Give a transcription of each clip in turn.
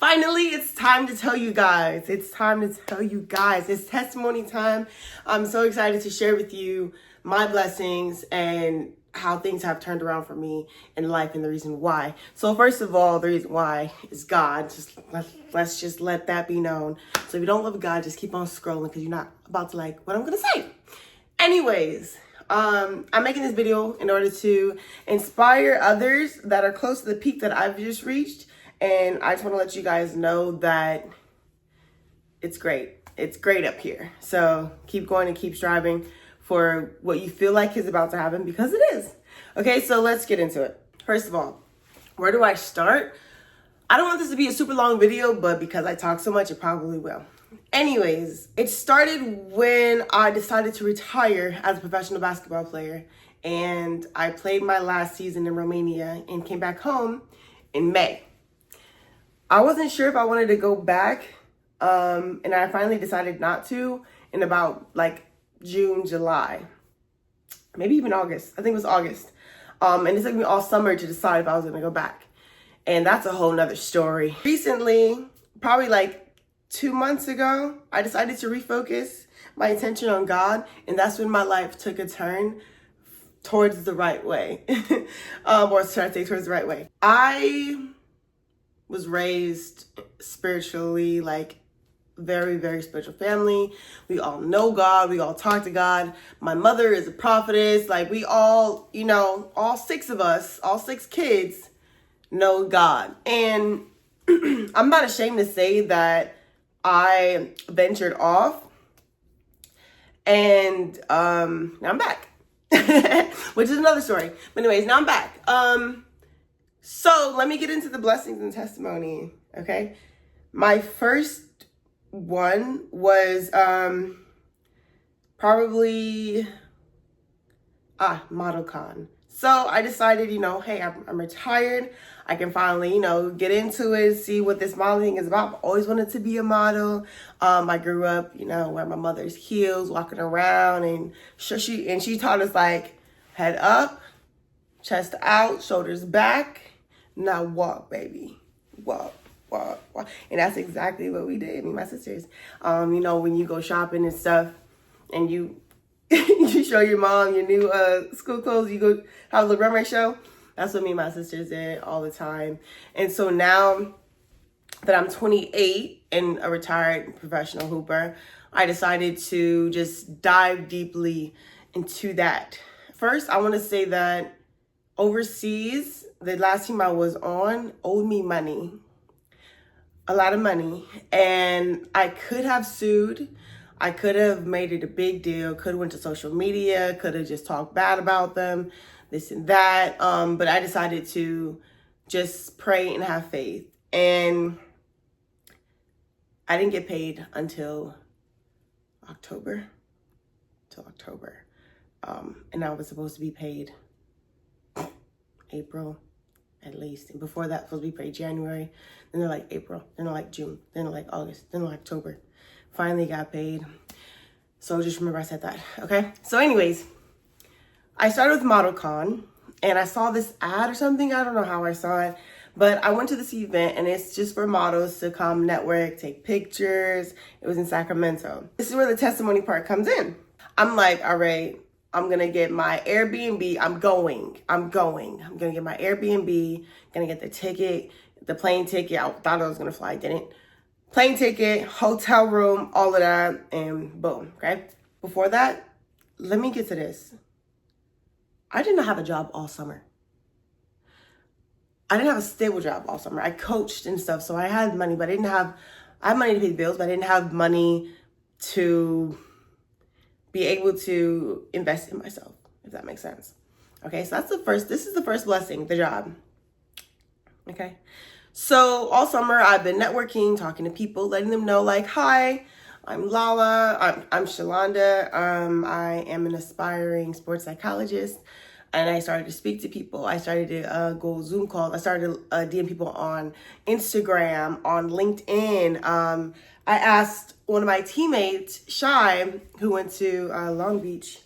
Finally, it's time to tell you guys. It's time to tell you guys. It's testimony time. I'm so excited to share with you my blessings and how things have turned around for me in life and the reason why. So first of all, the reason why is God. Let's just let that be known. So if you don't love God, just keep on scrolling because you're not about to like what I'm gonna say. Anyways, I'm making this video in order to inspire others that are close to the peak that I've just reached. And I just want to let you guys know that it's great. It's great up here. So keep going and keep striving for what you feel like is about to happen because it is. Okay, so let's get into it. First of all, where do I start? I don't want this to be a super long video, but because I talk so much, it probably will. Anyways, it started when I decided to retire as a professional basketball player. And I played my last season in Romania and came back home in May. I wasn't sure if I wanted to go back, and I finally decided not to in about like June, July, maybe even August. I think it was August. And it took me all summer to decide if I was going to go back. And that's a whole nother story. Recently, probably like 2 months ago, I decided to refocus my attention on God. And that's when my life took a turn towards the right way. Or should I say towards the right way? I was raised spiritually, like very, very spiritual family. We all know God. We all talk to God. My mother is a prophetess. Like we all, all 6 of us, all 6 kids know God. And I'm not ashamed to say that I ventured off and now I'm back, which is another story. But anyways, now I'm back. So let me get into the blessings and testimony, okay? My first one was probably ModelCon. So I decided, hey, I'm retired. I can finally, get into it, see what this modeling is about. I've always wanted to be a model. I grew up, wearing my mother's heels, walking around, and she taught us like head up, chest out, shoulders back. Now walk, baby. Walk. And that's exactly what we did, me and my sisters. When you go shopping and stuff and you you show your mom your new school clothes, you go have a little runway show. That's what me and my sisters did all the time. And so now that I'm 28 and a retired professional hooper, I decided to just dive deeply into that. First, I want to say that overseas, the last team I was on owed me money, a lot of money, and I could have sued. I could have made it a big deal, could have went to social media, could have just talked bad about them, this and that, but I decided to just pray and have faith, and I didn't get paid until October, and I was supposed to be paid April at least. And before that, supposed to be paid January. Then they're like April. Then they're like June. Then they're like August. Then they're like October. Finally got paid. So just remember I said that. Okay. So anyways, I started with ModelCon and I saw this ad or something. I don't know how I saw it, but I went to this event and it's just for models to come network, take pictures. It was in Sacramento. This is where the testimony part comes in. I'm like, all right, I'm going to get my Airbnb. I'm going to get my Airbnb, going to get the ticket, the plane ticket. I thought I was going to fly, didn't. Plane ticket, hotel room, all of that, and boom, okay? Before that, let me get to this. I did not have a job all summer. I didn't have a stable job all summer. I coached and stuff, so I had money, but I had money to pay the bills, but I didn't have money to be able to invest in myself, if that makes sense. Okay, so this is the first blessing, the job. Okay, so all summer I've been networking, talking to people, letting them know like, hi, I'm Lala, I'm Shalonda, I am an aspiring sports psychologist, and I started to speak to people. I started to go Zoom calls. I started to DM people on Instagram, on LinkedIn. I asked one of my teammates, Shy, who went to Long Beach,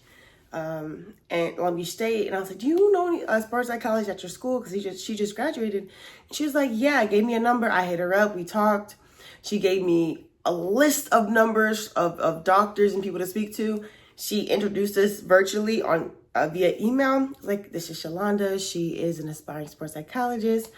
and Long Beach State. And I was like, do you know any sports psychology at your school? Because she just graduated. And she was like, yeah, gave me a number. I hit her up. We talked. She gave me a list of numbers of doctors and people to speak to. She introduced us virtually on via email. Like, this is Shalonda. She is an aspiring sports psychologist.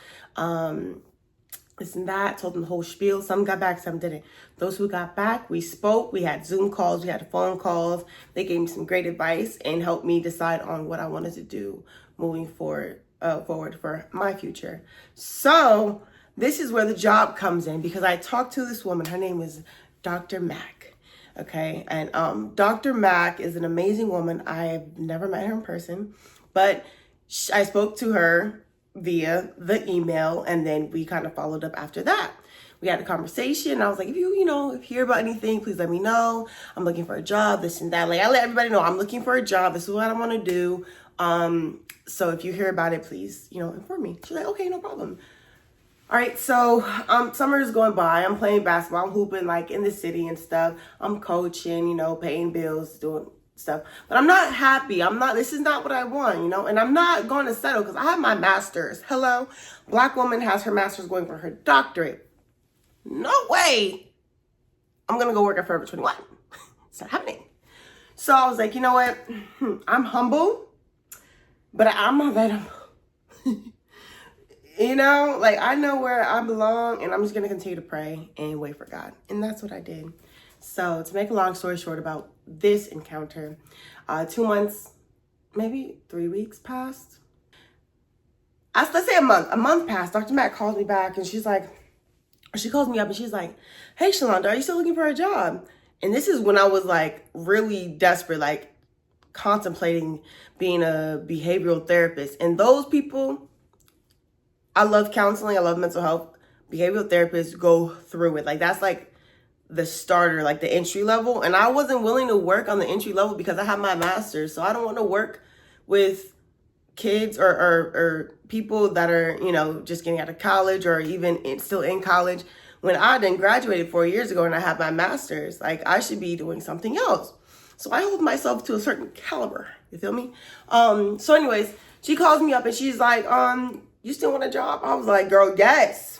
This and that, told them the whole spiel. Some got back, some didn't. Those who got back, we spoke. We had Zoom calls, we had phone calls. They gave me some great advice and helped me decide on what I wanted to do moving forward for my future. So this is where the job comes in, because I talked to this woman. Her name is Dr. Mack. Okay, and Dr. Mack is an amazing woman. I've never met her in person, but I spoke to her via the email, and then we kind of followed up after that. We had a conversation. I was like, if you hear about anything, please let me know. I'm looking for a job, this and that. Like, I let everybody know I'm looking for a job. This is what I want to do. So if you hear about it, please, inform me. She's like, okay, no problem. All right, so summer is going by. I'm playing basketball. I'm hooping like in the city and stuff. I'm coaching, paying bills, doing stuff. But I'm not happy. This is not what I want, and I'm not going to settle because I have my master's. Hello? Black woman has her master's going for her doctorate. No way. I'm going to go work at Forever 21. It's not happening. So I was like, you know what? I'm humble, but I'm not that humble. I know where I belong, and I'm just going to continue to pray and wait for God. And that's what I did. So to make a long story short about this encounter, 2 months, maybe 3 weeks passed. Let's say a month passed. Dr. Matt calls me back, and she calls me up and she's like, hey, Shalonda, are you still looking for a job? And this is when I was like really desperate, like contemplating being a behavioral therapist. And those people, I love counseling. I love mental health. Behavioral therapists go through it. Like, that's like the starter, like the entry level. And I wasn't willing to work on the entry level because I have my master's. So I don't want to work with kids or people that are, just getting out of college or even still in college. When I then graduated 4 years ago and I have my master's, like, I should be doing something else. So I hold myself to a certain caliber. You feel me? So anyways, she calls me up and she's like, you still want a job? I was like, girl, yes.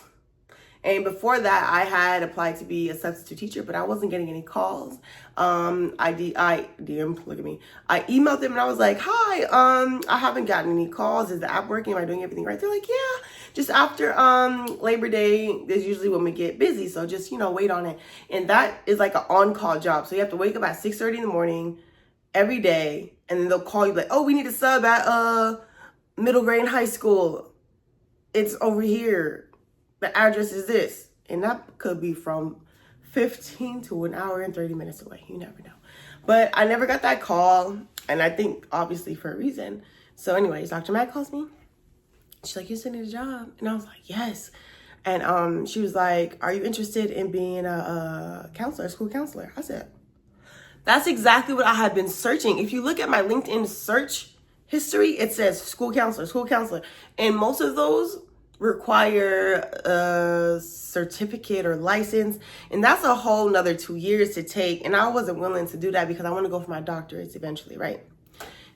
And before that, I had applied to be a substitute teacher, but I wasn't getting any calls. I look at me. I emailed them and I was like, hi, I haven't gotten any calls. Is the app working? Am I doing everything right? They're like, yeah, just after Labor Day is usually when we get busy. So just, wait on it. And that is like an on-call job. So you have to wake up at 6:30 in the morning every day. And then they'll call you like, oh, we need a sub at middle grade and high school. It's over here. The address is this. And that could be from 15 to an hour and 30 minutes away. You never know. But I never got that call. And I think obviously for a reason. So anyways, Dr. Matt calls me. She's like, you still need a job? And I was like, yes. And she was like, are you interested in being a counselor, school counselor? I said, that's exactly what I had been searching. If you look at my LinkedIn search history, it says school counselor, school counselor. And most of those require a certificate or license. And that's a whole nother 2 years to take. And I wasn't willing to do that because I want to go for my doctorates eventually, right?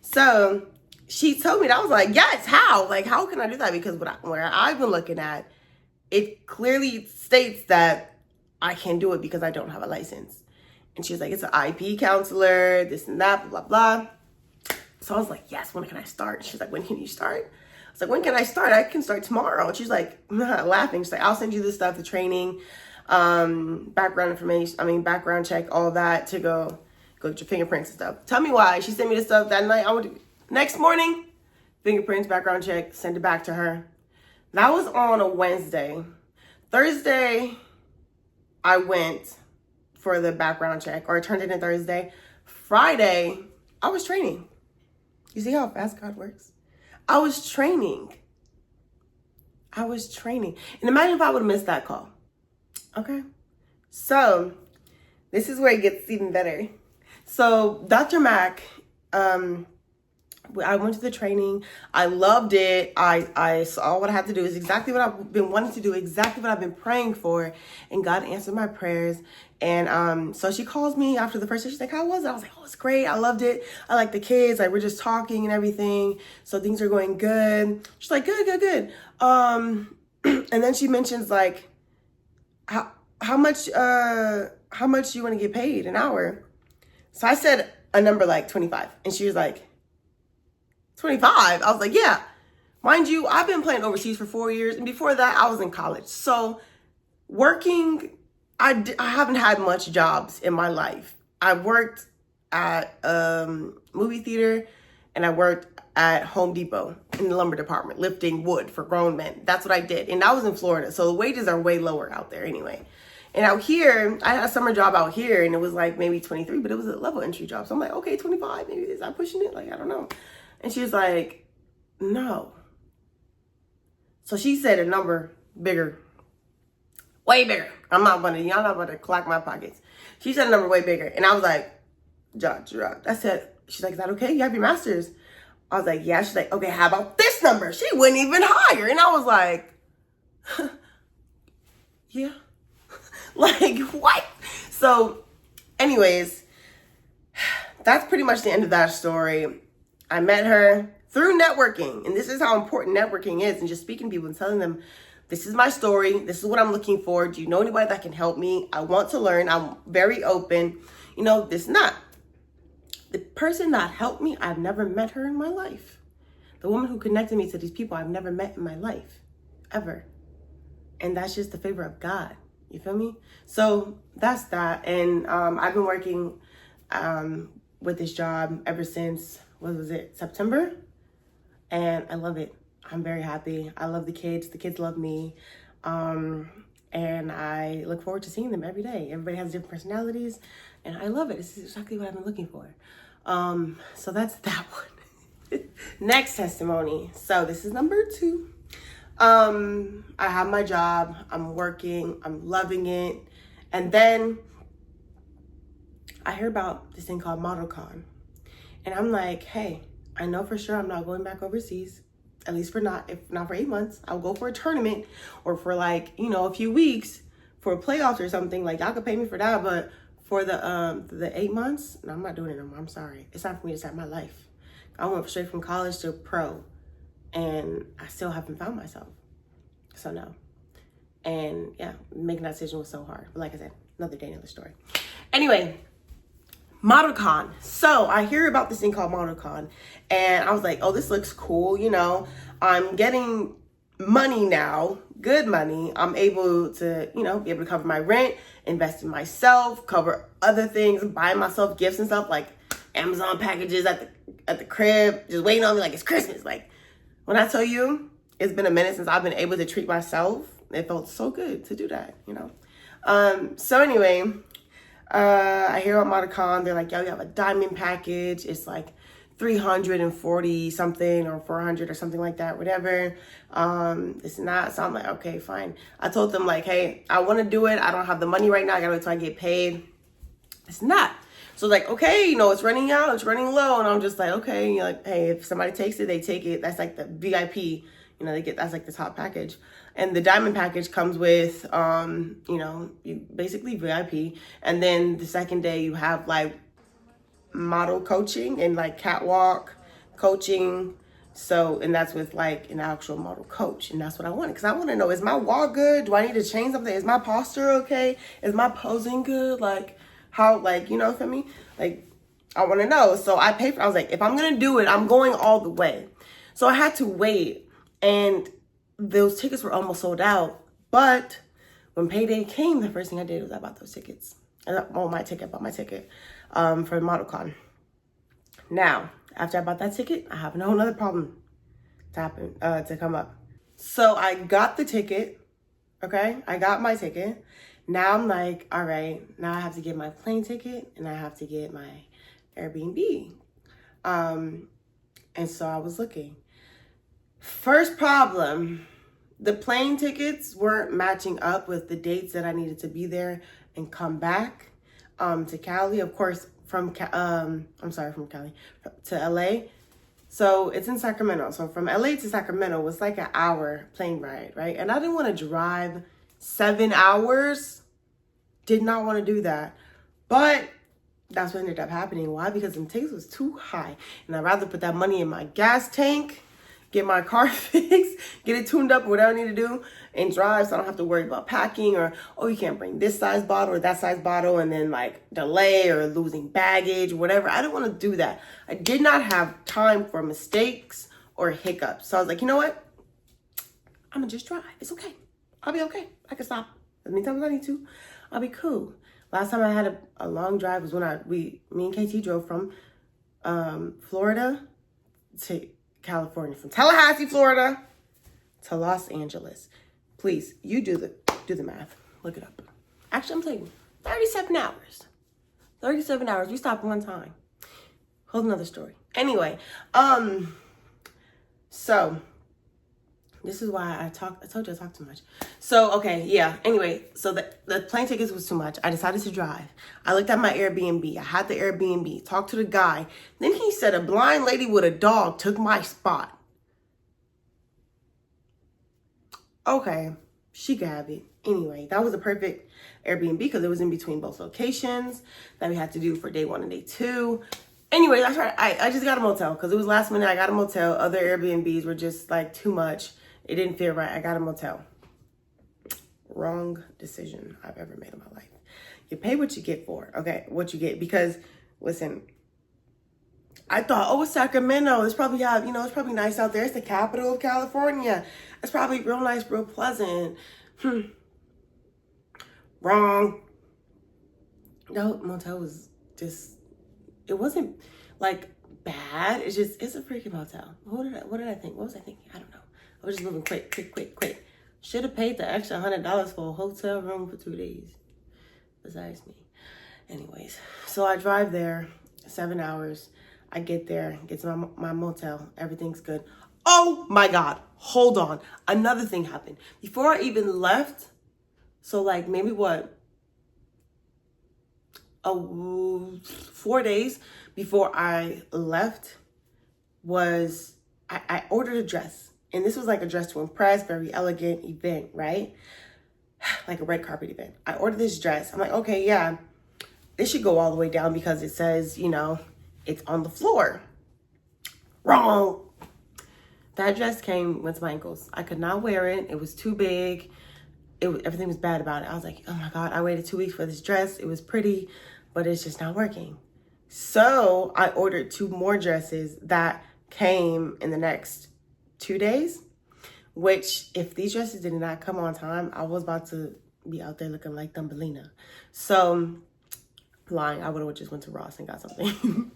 So she told me that. I was like, yes, how? Like, how can I do that? Because where I've been looking at, it clearly states that I can't do it because I don't have a license. And she was like, it's an IP counselor, this and that, blah, blah, blah. So I was like, yes, when can I start? She's like, when can you start? I was like, when can I start? I can start tomorrow. And she's like, laughing. She's like, I'll send you this stuff, the training, background check, all that to go get your fingerprints and stuff. Tell me why. She sent me the stuff that night. Next morning, fingerprints, background check, send it back to her. That was on a Wednesday. Thursday, I went for the background check, or I turned it in Thursday. Friday, I was training. You see how fast God works? I was training. And imagine if I would have missed that call. Okay. So this is where it gets even better. So Dr. Mack I went to the training. I loved it. I saw what I had to do. It's exactly what I've been wanting to do, exactly what I've been praying for. And God answered my prayers. And so she calls me after the first day. She's like, how was it? I was like, oh, it's great. I loved it. I like the kids. Like, we're just talking and everything. So things are going good. She's like, good. And then she mentions like, how much you want to get paid an hour? So I said a number like 25. And she was like, 25? I was like, yeah. Mind you, I've been playing overseas for 4 years. And before that, I was in college. So working, I haven't had much jobs in my life. I worked at movie theater and I worked at Home Depot in the lumber department, lifting wood for grown men. That's what I did. And I was in Florida. So the wages are way lower out there anyway. And out here, I had a summer job out here and it was like maybe 23, but it was a level entry job. So I'm like, okay, 25, maybe is I pushing it? Like, I don't know. And she was like, no. So she said a number bigger, way bigger. Y'all not about to clock my pockets. She said a number way bigger. And I was like, Judge. I said, she's like, is that okay? You have your master's. I was like, yeah. She's like, okay, how about this number? She went even higher. And I was like, yeah. Like, what? So anyways, that's pretty much the end of that story. I met her through networking. And this is how important networking is. And just speaking to people and telling them, this is my story. This is what I'm looking for. Do you know anybody that can help me? I want to learn. I'm very open. You know, this not. The person that helped me, I've never met her in my life. The woman who connected me to these people I've never met in my life. Ever. And that's just the favor of God. You feel me? So that's that. And I've been working with this job ever since, what was it, September? And I love it. I'm very happy. I love the kids. The kids love me. And I look forward to seeing them every day. Everybody has different personalities. And I love it. This is exactly what I've been looking for. So that's that one. Next testimony. So this is number 2. I have my job. I'm working. I'm loving it. And then I hear about this thing called ModelCon. And I'm like, hey, I know for sure I'm not going back overseas. At least if not for 8 months. I'll go for a tournament or for like, a few weeks for playoffs or something. Like, y'all could pay me for that. But for the 8 months, no, I'm not doing it no more. I'm sorry. It's time for me to start my life. I went straight from college to pro. And I still haven't found myself. So no. And yeah, making that decision was so hard. But like I said, another day, another story. Anyway, ModelCon. So I hear about this thing called ModelCon. And I was like, oh, this looks cool. I'm getting money now, good money. I'm able to, be able to cover my rent, invest in myself, cover other things, buy myself gifts and stuff like Amazon packages at the crib, just waiting on me like it's Christmas. Like, when I tell you, it's been a minute since I've been able to treat myself. It felt so good to do that, So anyway, I hear about ModelCon. They're like, yo, you have a diamond package. It's like 340 something or 400 or something like that, whatever. It's not. So I'm like, okay, fine. I told them like, hey, I want to do it. I don't have the money right now. I gotta wait till I get paid. It's not. So like, okay, it's running out, it's running low. And I'm just like, okay, like, hey, if somebody takes it, they take it. That's like the VIP, that's like the top package. And the diamond package comes with, you basically VIP. And then the second day you have like model coaching and like catwalk coaching. So, and that's with like an actual model coach. And that's what I wanted. Cause I want to know, is my walk good? Do I need to change something? Is my posture okay? Is my posing good? Like, how, like, feel me? Like, I want to know. So I was like, if I'm going to do it, I'm going all the way. So I had to wait. And those tickets were almost sold out. But when payday came, the first thing I did was I bought those tickets. I bought my ticket for ModelCon. Now, after I bought that ticket, I have no other problem to come up. So I got the ticket. Okay, I got my ticket. Now I'm like, all right, now I have to get my plane ticket and I have to get my Airbnb. And so I was looking. First problem, the plane tickets weren't matching up with the dates that I needed to be there and come back to Cali. Of course, from Cali to LA. So it's in Sacramento. So from LA to Sacramento was like an hour plane ride, right? And I didn't want to drive 7 hours. Did not want to do that. But that's what ended up happening. Why? Because the tickets was too high. And I'd rather put that money in my gas tank, get my car fixed, get it tuned up, whatever I need to do, and drive so I don't have to worry about packing or, oh, you can't bring this size bottle or that size bottle and then like delay or losing baggage, whatever. I didn't want to do that. I did not have time for mistakes or hiccups. So I was like, you know what? I'm going to just drive. It's okay. I'll be okay. I can stop as many times as I need to. I'll be cool. Last time I had a long drive was when me and KT drove from Florida to California, from Tallahassee, Florida to Los Angeles. Please, you do the math. Look it up. Actually, I'm telling you, 37 hours. 37 hours. We stopped one time. Whole another story. Anyway, so this is why I told you I talk too much. So, okay, yeah. Anyway, so the plane tickets was too much. I decided to drive. I looked at my Airbnb. I had the Airbnb. Talked to the guy. Then he said a blind lady with a dog took my spot. Okay, she could have it. Anyway, that was a perfect Airbnb because it was in between both locations that we had to do for day 1 and day 2. Anyway, that's right. I just got a motel because it was last minute. I got a motel. Other Airbnbs were just like too much. It didn't feel right. I got a motel. Wrong decision I've ever made in my life. You pay what you get for, okay? What you get. Because, listen, I thought, oh, it's Sacramento. It's probably, it's probably nice out there. It's the capital of California. It's probably real nice, real pleasant. Wrong. No, motel was just, it wasn't like bad. It's a freaking motel. What did I think? What was I thinking? I don't know. I was just moving quick. Should have paid the extra $100 for a hotel room for 2 days. Besides me. Anyways, so I drive there 7 hours. I get there, get to my motel. Everything's good. Oh my God. Hold on. Another thing happened. Before I even left, so like maybe 4 days before I left was I ordered a dress. And this was like a dress to impress, very elegant event, right? Like a red carpet event. I ordered this dress. I'm like, okay, yeah, this should go all the way down because it says, it's on the floor. Wrong. That dress went to my ankles. I could not wear it. It was too big. Everything was bad about it. I was like, oh my God, I waited 2 weeks for this dress. It was pretty, but it's just not working. So I ordered 2 more dresses that came in the next 2 days, which if these dresses did not come on time, I was about to be out there looking like Thumbelina. So, lying, I would have just went to Ross and got something.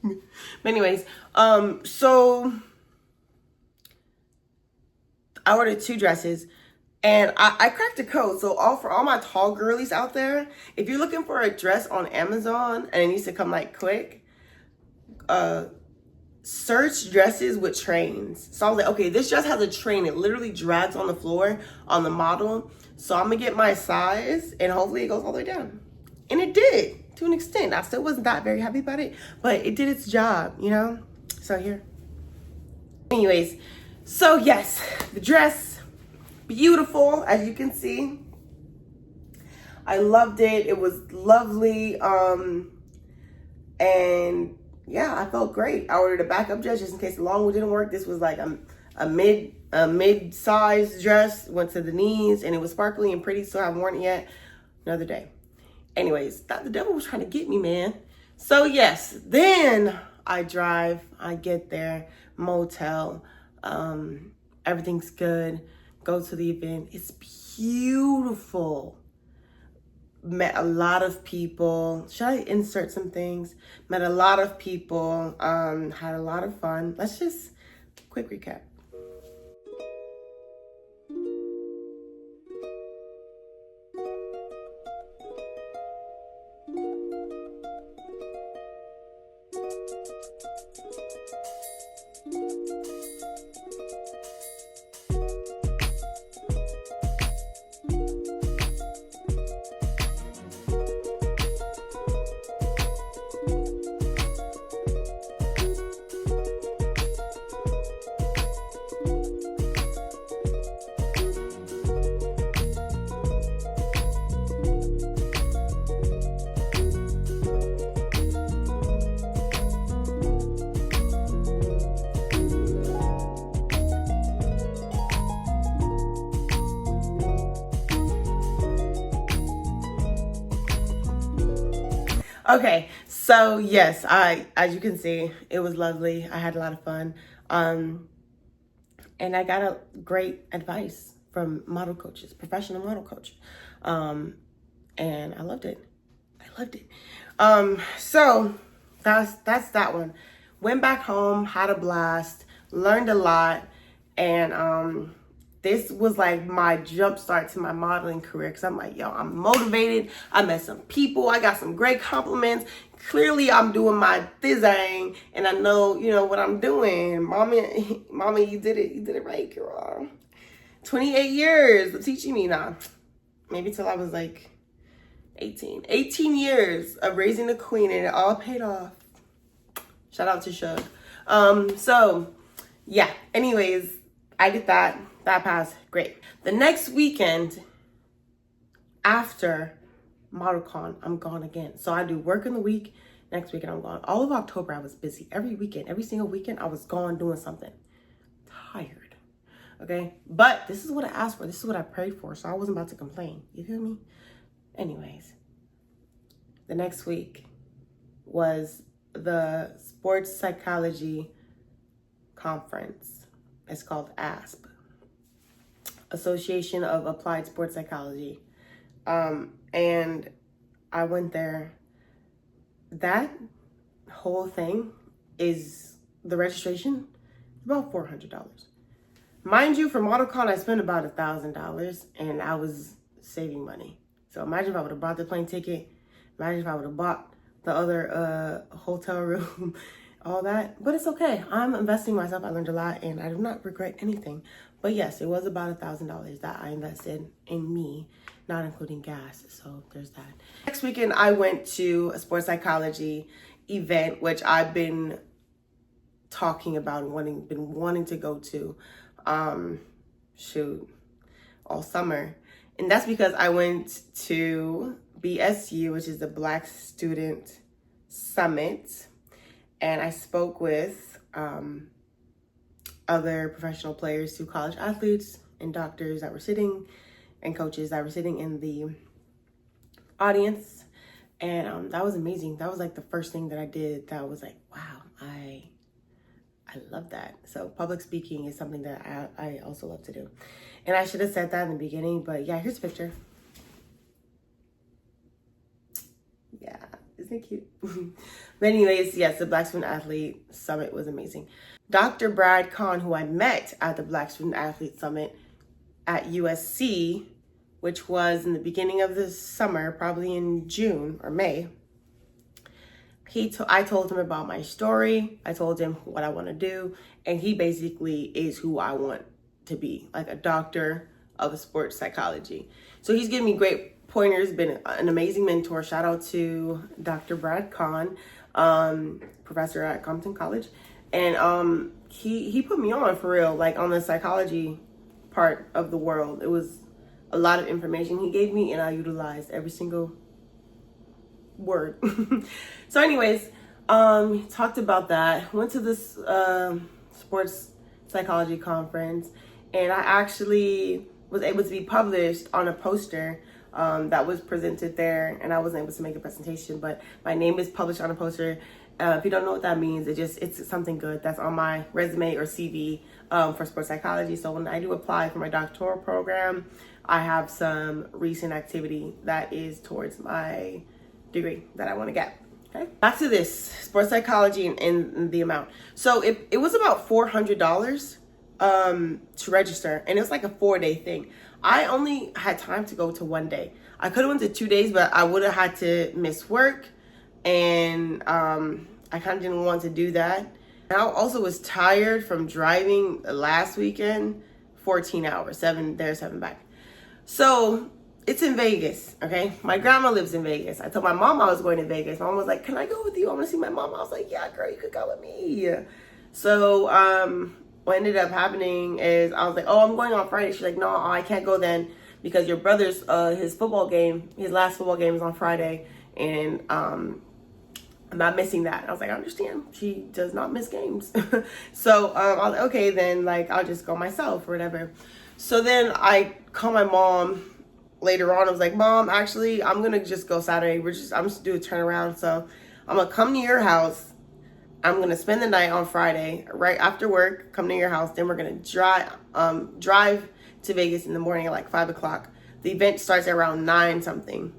But anyways, so I ordered 2 dresses and I cracked a code. So for all my tall girlies out there, if you're looking for a dress on Amazon and it needs to come like quick, search dresses with trains. So I was like, okay, this dress has a train. It literally drags on the floor on the model. So I'm gonna get my size and hopefully it goes all the way down. And it did to an extent. I still wasn't that very happy about it, but it did its job, So here. Anyways, so yes, the dress, beautiful, as you can see. I loved it. It was lovely. And yeah, I felt great. I ordered a backup dress just in case the long one didn't work. This was like a mid-sized dress, went to the knees, and it was sparkly and pretty, so I haven't worn it yet. Another day. Anyways, the devil was trying to get me, man. So yes, then I drive, I get there, motel, everything's good, go to the event. It's beautiful. Met a lot of people. Should I insert some things? Met a lot of people, had a lot of fun. Let's just quick recap. Okay, so yes, as you can see, it was lovely. I had a lot of fun. And I got a great advice from model coaches, professional model coach. And I loved it. I loved it. So that's that one. Went back home, had a blast, learned a lot, and this was like my jump start to my modeling career, because I'm like, yo, I'm motivated. I met some people. I got some great compliments. Clearly, I'm doing my thing, and I know, what I'm doing. Mommy, you did it. You did it right, girl. 28 years of teaching me now. Maybe till I was like 18. 18 years of raising the queen, and it all paid off. Shout out to Shug. So, yeah. Anyways, I did that. That passed. Great. The next weekend after ModelCon, I'm gone again. So I do work in the week. Next weekend, I'm gone. All of October, I was busy. Every weekend, every single weekend, I was gone doing something. Tired. Okay? But this is what I asked for. This is what I prayed for. So I wasn't about to complain. You feel me? Anyways, the next week was the sports psychology conference. It's called ASP, Association of Applied Sports Psychology. And I went there. That whole thing is the registration, about $400. Mind you, for ModelCon, I spent about $1,000, and I was saving money. So imagine if I would have bought the plane ticket. Imagine if I would have bought the other hotel room, all that. But it's okay. I'm investing myself. I learned a lot, and I do not regret anything. But yes, it was about $1,000 that I invested in me, not including gas. So there's that. Next weekend, I went to a sports psychology event, which I've been talking about and been wanting to go to, all summer. And that's because I went to BSU, which is the Black Student Summit, and I spoke with other professional players, to college athletes and doctors that were sitting, and coaches that were sitting in the audience. And that was amazing. That was like the first thing that I did that was like, wow, I love that. So public speaking is something that I also love to do. And I should have said that in the beginning, but yeah, here's a picture. Yeah, isn't it cute? But anyways, yes, the Black Student Athlete Summit was amazing. Dr. Brad Kahn, who I met at the Black Student Athlete Summit at USC, which was in the beginning of the summer, probably in June or May, I told him about my story. I told him what I want to do. And he basically is who I want to be, like a doctor of sports psychology. So he's given me great pointers, been an amazing mentor. Shout out to Dr. Brad Kahn, professor at Compton College. And he put me on for real, like on the psychology part of the world. It was a lot of information he gave me, and I utilized every single word. So anyways, talked about that. Went to this sports psychology conference, and I actually was able to be published on a poster that was presented there, and I wasn't able to make a presentation, but my name is published on a poster. If you don't know what that means, it's something good that's on my resume or CV for sports psychology. So when I do apply for my doctoral program, I have some recent activity that is towards my degree that I want to get. Okay, back to this sports psychology and the amount. So it was about $400 to register, and it was like a 4-day thing. I only had time to go to 1 day. I could have went to 2 days, but I would have had to miss work, and I kind of didn't want to do that. And I also was tired from driving last weekend, 14 hours, 7 there, 7 back. So it's in Vegas, okay? My grandma lives in Vegas. I told my mom I was going to Vegas. My mom was like, can I go with you? I want to see my mom. I was like, yeah, girl, you could go with me. So what ended up happening is I was like, oh, I'm going on Friday. She's like, no, I can't go then because your brother's, his football game, his last football game is on Friday. And I'm not missing that. I was like, I understand. She does not miss games. So I was like, okay, then like I'll just go myself or whatever. So then I call my mom later on, I was like, Mom, actually, I'm going to just go Saturday. I'm just do a turnaround. So I'm going to come to your house. I'm going to spend the night on Friday, right after work, come to your house. Then we're going to drive to Vegas in the morning at like 5 o'clock. The event starts at around 9 something.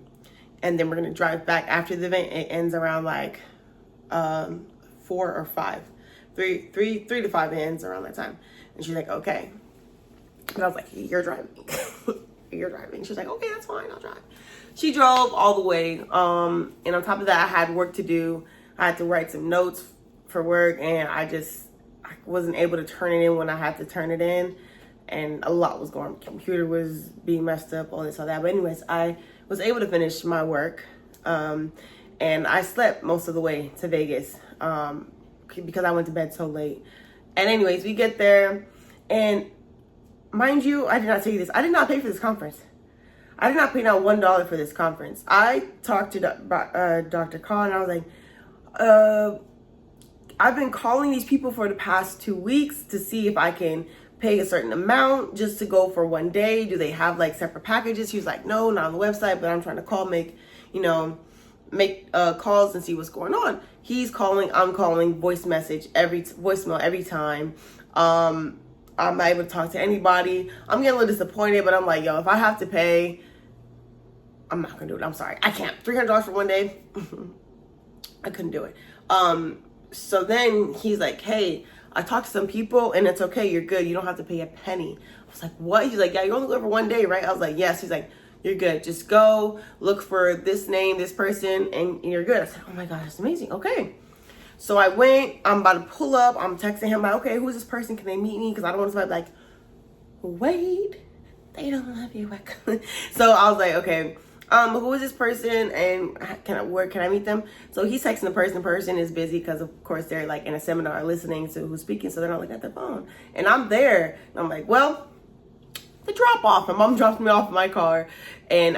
And then we're going to drive back after the event. It ends around like 4 or 5. 3 to 5 ends around that time. And she's like, okay. And I was like, you're driving. You're driving. She's like, okay, that's fine. I'll drive. She drove all the way. And on top of that, I had work to do. I had to write some notes for work, and I wasn't able to turn it in when I had to turn it in, and a lot was going on. The computer was being messed up, all this, all that. But anyways, I was able to finish my work, and I slept most of the way to Vegas because I went to bed so late. And anyways, we get there, and mind you, I did not tell you this. I did not pay for this conference. I did not pay not $1 for this conference. I talked to Dr. Khan, and I was like, I've been calling these people for the past 2 weeks to see if I can pay a certain amount just to go for one day. Do they have like separate packages? He was like, no, not on the website, but I'm trying to call, make calls and see what's going on. He's calling, I'm calling, voicemail every time. I'm not able to talk to anybody. I'm getting a little disappointed, but I'm like, yo, if I have to pay, I'm not gonna do it. I'm sorry, I can't. $300 for one day, I couldn't do it. So then he's like, hey, I talked to some people and it's okay. You're good. You don't have to pay a penny. I was like, what? He's like, yeah, you're only going for one day, right? I was like, yes. He's like, you're good. Just go look for this name, this person, and you're good. I said, oh my God, that's amazing. Okay. So I went, I'm about to pull up. I'm texting him, like, okay, who's this person? Can they meet me? Because I don't want to be like, wait, they don't love you. So I was like, okay. Who is this person and where can I meet them? So he's texting the person is busy because of course they're like in a seminar listening to who's speaking, so they're not looking at their phone. And I'm there and I'm like, well, the drop off. My mom dropped me off in my car, and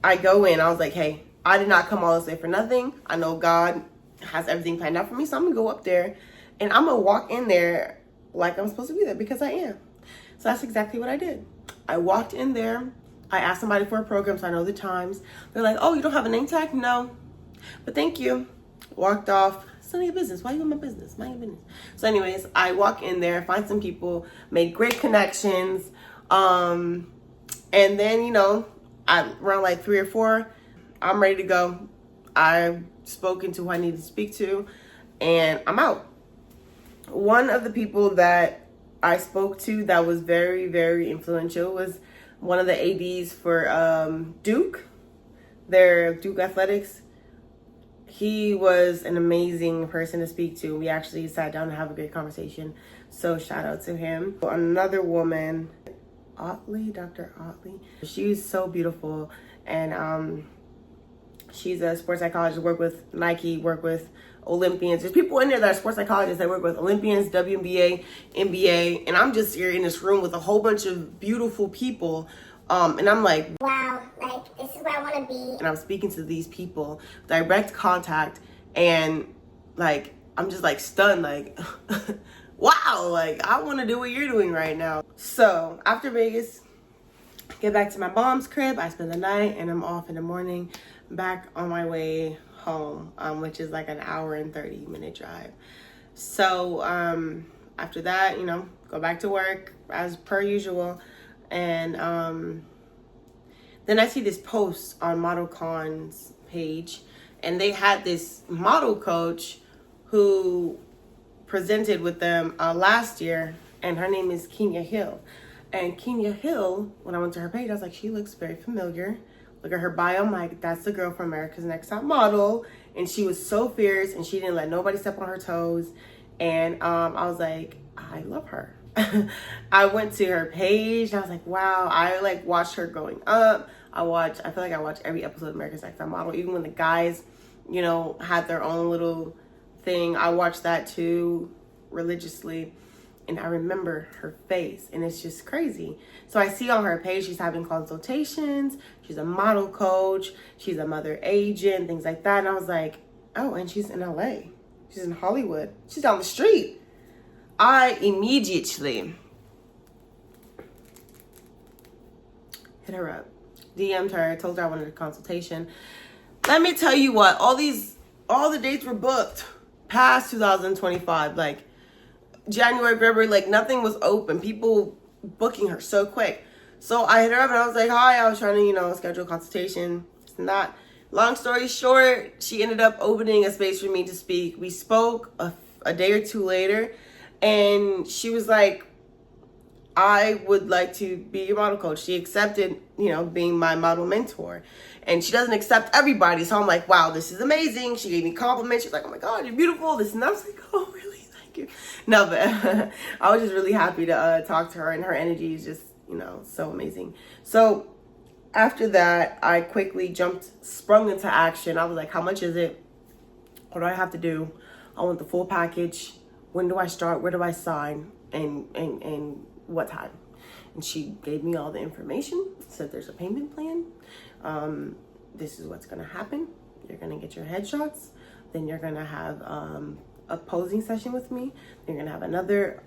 I go in. I was like, hey, I did not come all this way for nothing. I know God has everything planned out for me, so I'm gonna go up there and I'm gonna walk in there like I'm supposed to be there because I am. So that's exactly what I did. I walked in there. I asked somebody for a program, so I know the times. They're like, oh, you don't have a name tag? No. But thank you. Walked off. It's none of your business. Why are you in my business? Mind your business. So anyways, I walk in there, find some people, made great connections. And then, around like 3 or 4, I'm ready to go. I've spoken to who I need to speak to, and I'm out. One of the people that I spoke to that was very, very influential was one of the ADs for Duke, their Duke Athletics. He was an amazing person to speak to. We actually sat down and have a great conversation. So shout out to him. Another woman, Dr. Otley. She's so beautiful. And she's a sports psychologist, work with Nike, work with Olympians. There's people in there that are sports psychologists that work with Olympians, WNBA, NBA, and I'm just here in this room with a whole bunch of beautiful people. And I'm like, wow, like this is where I want to be. And I'm speaking to these people, direct contact, and like I'm just like stunned, like wow, like I want to do what you're doing right now. So after Vegas, get back to my mom's crib. I spend the night, and I'm off in the morning, back on my way home, which is like an hour and 30-minute drive. So after that, go back to work as per usual. And then I see this post on Model Con's page, and they had this model coach who presented with them last year, and her name is Kenya Hill. And Kenya Hill, when I went to her page, I was like, she looks very familiar. Look at her bio. I'm like, that's the girl from America's Next Top Model. And she was so fierce, and she didn't let nobody step on her toes. And I was like, I love her. I went to her page, and I was like, wow. I like watched her growing up. I feel like I watched every episode of America's Next Top Model, even when the guys, had their own little thing. I watched that too religiously. And I remember her face, and it's just crazy. So I see on her page, she's having consultations. She's a model coach. She's a mother agent, things like that. And I was like, oh, and she's in LA. She's in Hollywood. She's down the street. I immediately hit her up, DM'd her, told her I wanted a consultation. Let me tell you what, all the dates were booked past 2025, like January, February, like nothing was open. People booking her so quick. So I hit her up and I was like, hi, I was trying to, schedule a consultation, this and that. Long story short, she ended up opening a space for me to speak. We spoke a day or two later, and she was like, I would like to be your model coach. She accepted, being my model mentor. And she doesn't accept everybody. So I'm like, wow, this is amazing. She gave me compliments. She's like, oh my God, you're beautiful. This and that. I was like, oh, really? Thank you. No, but I was just really happy to talk to her, and her energy is just, so amazing. So after that, I quickly sprung into action. I was like, how much is it? What do I have to do? I want the full package. When do I start? Where do I sign? And what time? And she gave me all the information, said there's a payment plan. This is what's going to happen. You're going to get your headshots. Then you're going to have a posing session with me. You're going to have another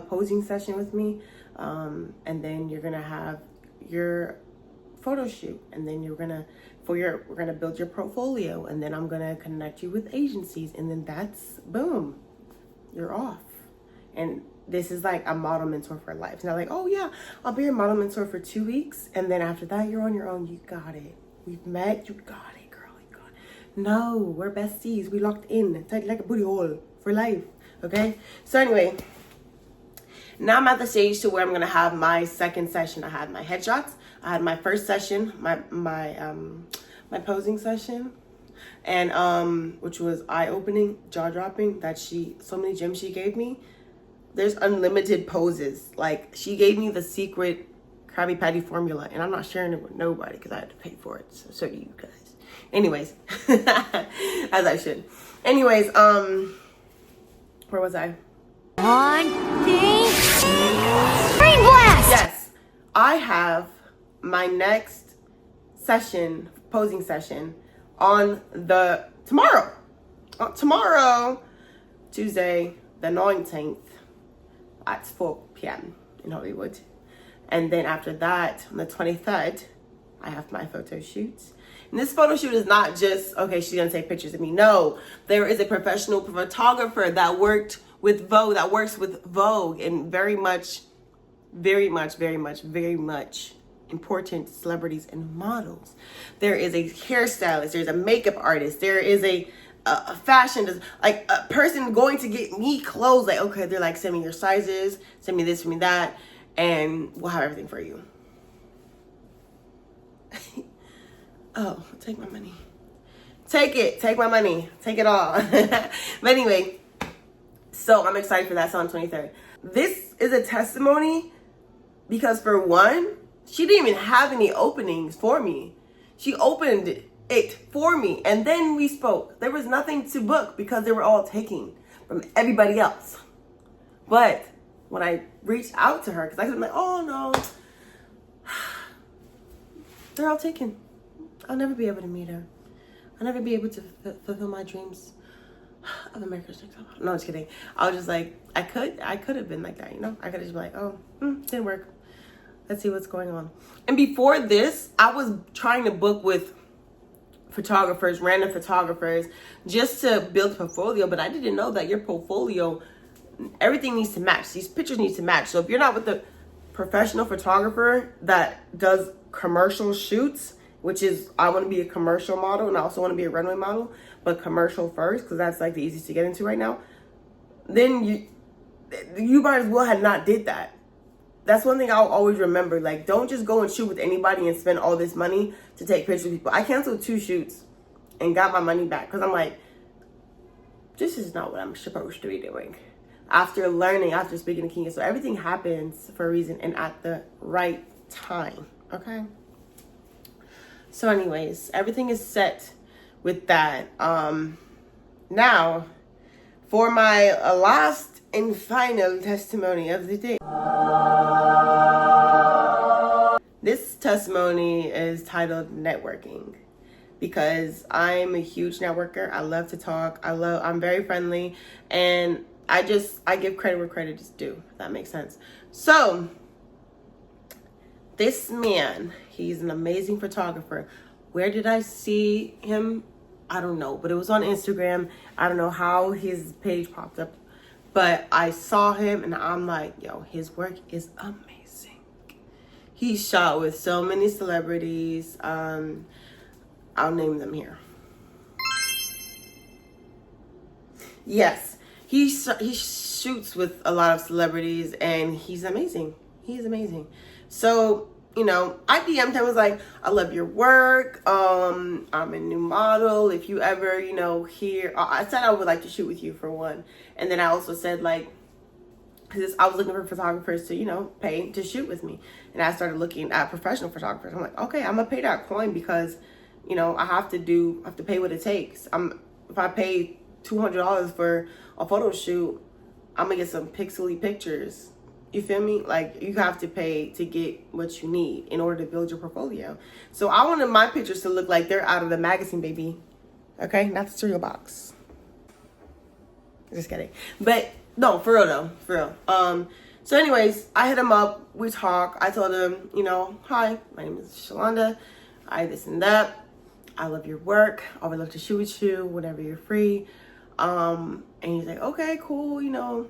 posing session with me. And then you're going to have your photo shoot. And then we're going to build your portfolio. And then I'm going to connect you with agencies. And then that's, boom, you're off. And this is like a model mentor for life. It's not like, oh yeah, I'll be your model mentor for 2 weeks, and then after that, you're on your own. You got it. We've met. You got it, girl. You got it. No, we're besties. We locked in. Tight like a booty hole for life. Okay? So anyway, now I'm at the stage to where I'm going to have my second session. I had my headshots. I had my first session, my posing session, and which was eye-opening, jaw-dropping, so many gems she gave me. There's unlimited poses. Like, she gave me the secret Krabby Patty formula, and I'm not sharing it with nobody because I had to pay for it. So do you guys. Anyways, as I should. Anyways, where was I? Brain blast! Yes, I have my next session, posing session, on tomorrow, Tuesday, the 19th. At 4 p.m. in Hollywood. And then after that, on the 23rd, I have my photo shoot. And this photo shoot is not just, okay, she's gonna take pictures of me. No, there is a professional photographer that works with Vogue, and very much important celebrities and models. There is a hairstylist, there's a makeup artist, there is a fashion, like a person going to get me clothes. Like, okay, they're like, send me your sizes, send me this, send me that, and we'll have everything for you. Oh, take my money. Take it. Take my money. Take it all. But anyway, so I'm excited for that. So on 23rd. This is a testimony because, for one, she didn't even have any openings for me. She opened it for me, and then we spoke. There was nothing to book because they were all taken from everybody else. But when I reached out to her, because I was like, oh no, they're all taken. I'll never be able to meet her. I'll never be able to fulfill my dreams of America's Next Top Model. No, I'm just kidding. I was just like, I could have been like that, I could have just been like, oh, didn't work. Let's see what's going on. And before this, I was trying to book with photographers, random photographers, just to build a portfolio. But I didn't know that your portfolio, everything needs to match. These pictures need to match. So if you're not with a professional photographer that does commercial shoots, which is, I want to be a commercial model and I also want to be a runway model, but commercial first, because that's like the easiest to get into right now, then you might as well have not did that. That's one thing I'll always remember. Like, don't just go and shoot with anybody and spend all this money to take pictures of people. I canceled 2 shoots and got my money back because I'm like, this is not what I'm supposed to be doing. After speaking to Kinga. So everything happens for a reason and at the right time, okay? So anyways, everything is set with that. Now, for my last and final testimony of the day. This testimony is titled Networking, because I'm a huge networker. I love to talk. I'm very friendly, and I give credit where credit is due, if that makes sense. So this man, he's an amazing photographer. Where did I see him? I don't know, but it was on Instagram. I don't know how his page popped up, but I saw him and I'm like, yo, his work is amazing. He shot with so many celebrities. I'll name them here. Yes, he shoots with a lot of celebrities and he's amazing. He's amazing. So, you know, I DM'd him, was like, I love your work. I'm a new model. If you ever, you know, I said I would like to shoot with you for one. And then I also said, like, because I was looking for photographers to, you know, pay to shoot with me. And I started looking at professional photographers. I'm like, okay, I'm going to pay that coin because, you know, I have to pay what it takes. If I pay $200 for a photo shoot, I'm going to get some pixely pictures. You feel me? Like, you have to pay to get what you need in order to build your portfolio. So I wanted my pictures to look like they're out of the magazine, baby. Okay? Not the cereal box. Just kidding. But no, for real though. For real. So anyways, I hit him up. We talk. I told him, you know, hi, my name is Shalonda. I this and that. I love your work. I would love to shoot with you whenever you're free. And he's like, okay, cool, you know.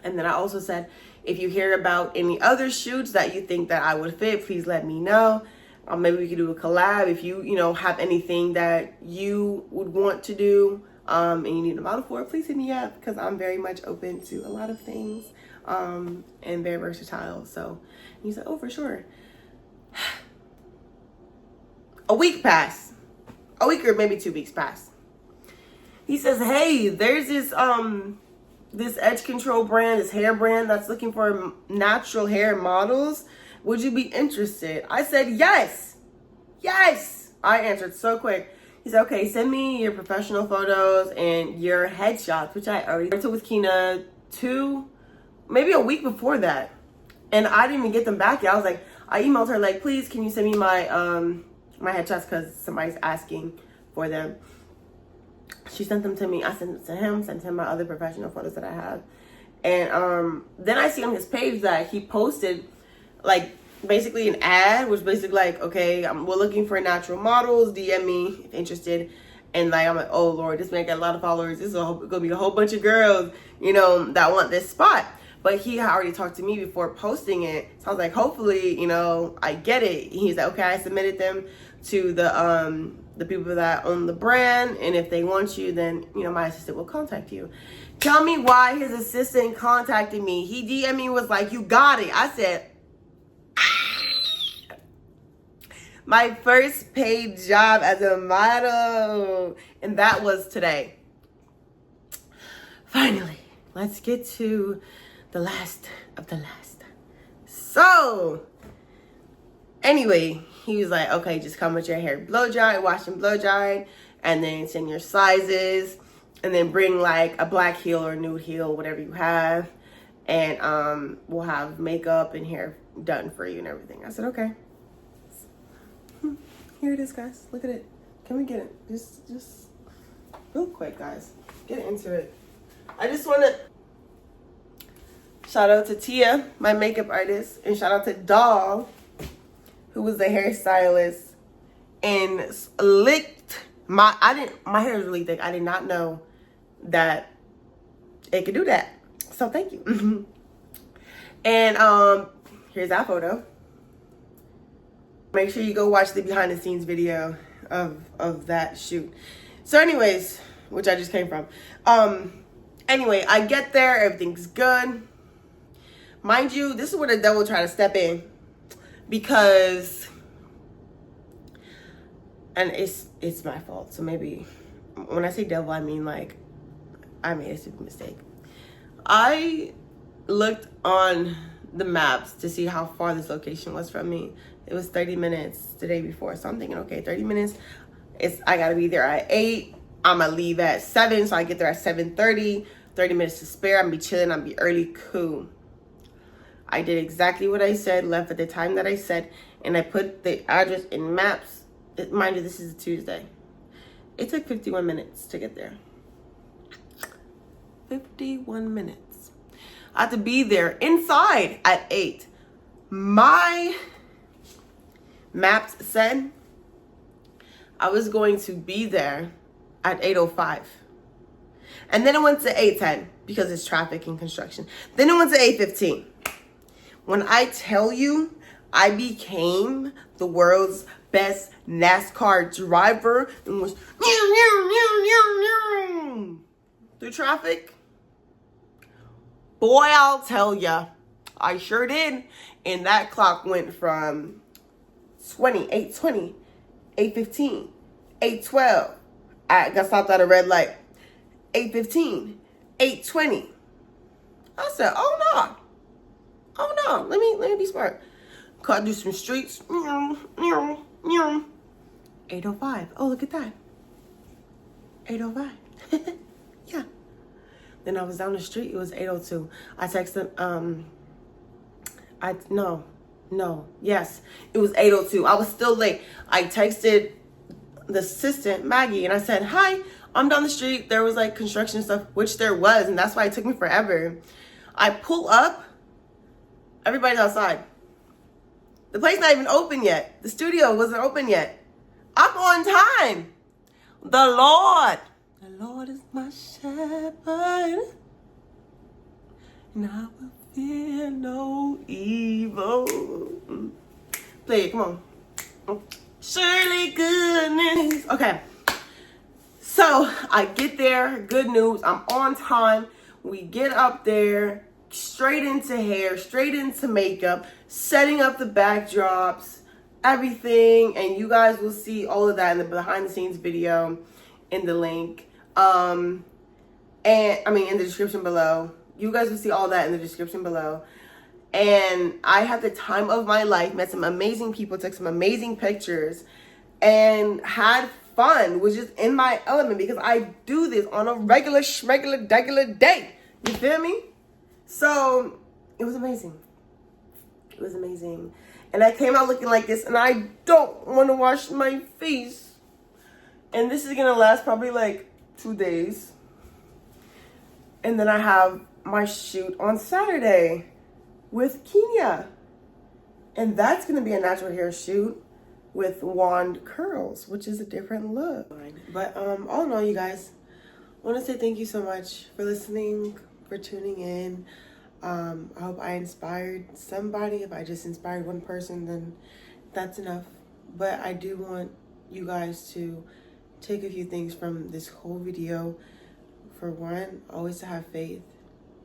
And then I also said, if you hear about any other shoots that you think that I would fit, please let me know. Maybe we could do a collab. If you know, have anything that you would want to do, and you need a model for it, please hit me up because I'm very much open to a lot of things, and very versatile. So he said, oh, for sure. A week passed. A week or maybe 2 weeks passed. He says, hey, there's this edge control brand, this hair brand that's looking for natural hair models. Would you be interested? I said, yes. Yes. I answered so quick. He said, okay, send me your professional photos and your headshots, which I already did with Kina maybe a week before that. And I didn't even get them back yet. I emailed her like, please, can you send me my headshots because somebody's asking for them. She sent them to me. I sent them to him my other professional photos that I have. And then I see on his page that he posted like basically an ad, which basically like, okay, we're looking for natural models, DM me if interested. And like, I'm like, oh Lord, this man got a lot of followers. This is gonna be a whole bunch of girls, you know, that want this spot. But he had already talked to me before posting it. So I was like, hopefully, you know, I get it. He's like, okay, I submitted them to the people that own the brand, and if they want you, then, you know, my assistant will contact you. Tell me why his assistant contacted me. He DM'd me, was like, you got it. I said, my first paid job as a model, and that was today. Finally, let's get to the last of the last. So anyway, he was like, okay, just come with your hair blow dry, wash and blow dry, and then send your sizes, and then bring like a black heel or nude heel, whatever you have, and we'll have makeup and hair done for you and everything. I said, okay. Here it is, guys. Look at it. Can we get it? Just real quick, guys. Get into it. I just want to shout out to Tia, my makeup artist, and shout out to Doll, who was the hairstylist, and licked my hair is really thick. I did not know that it could do that. So thank you. And here's that photo. Make sure you go watch the behind the scenes video of that shoot. So anyways, which I just came from. Anyway, I get there, everything's good. Mind you, this is where the devil tried to step in, because, and it's my fault. So maybe when I say devil, I mean like I made a stupid mistake. I looked on the maps to see how far this location was from me. It was 30 minutes the day before. So I'm thinking, okay, 30 minutes. I gotta be there at 8. I'm gonna leave at 7, so I get there at 7:30. 30 minutes to spare. I'm gonna be chilling. I'm gonna be early. Cool. I did exactly what I said, left at the time that I said, and I put the address in maps. Mind you, this is a Tuesday. It took 51 minutes to get there. 51 minutes. I had to be there inside at 8. My Maps said I was going to be there at 8:05. And then it went to 8:10 because it's traffic and construction. Then it went to 8:15. When I tell you I became the world's best NASCAR driver and was through traffic, boy, I'll tell ya, I sure did. And that clock went from 8:20, 8:15, 8:12. I got stopped at a red light. 8:15, 8:20. I said, oh no, let me be smart. Cut through some streets. 8:05. Oh, look at that. 8:05. Yeah. Then I was down the street. It was 8:02. I texted, yes, it was 8:02. I was still late. I texted the assistant, Maggie, and I said, hi, I'm down the street. There was like construction stuff, which there was, and that's why it took me forever. I pull up. Everybody's outside. The place not even open yet. The studio wasn't open yet. I'm on time. The Lord is my shepherd, and I will fear no evil. Play it, come on. Surely goodness. Okay. So I get there. Good news. I'm on time. We get up there. Straight into hair, straight into makeup, setting up the backdrops, everything, and you guys will see all of that in the behind the scenes video in the link, in the description below. You guys will see all that in the description below. And I had the time of my life, met some amazing people, took some amazing pictures, and had fun, was just in my element because I do this on a regular day. You feel me? So it was amazing. It was amazing. And I came out looking like this, and I don't want to wash my face. And this is going to last probably like 2 days. And then I have my shoot on Saturday with Kenya. And that's going to be a natural hair shoot with wand curls, which is a different look. But all in all, you guys, I want to say thank you so much for listening, for tuning in. I hope I inspired somebody. If I just inspired one person, then that's enough. But I do want you guys to take a few things from this whole video. For one, always to have faith,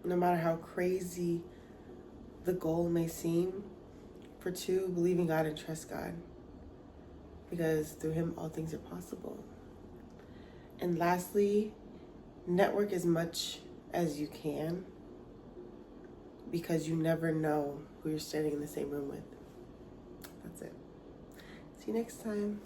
no matter how crazy the goal may seem. For two, believe in God and trust God, because through Him all things are possible. And lastly, network as much as you can, because you never know who you're standing in the same room with. That's it. See you next time.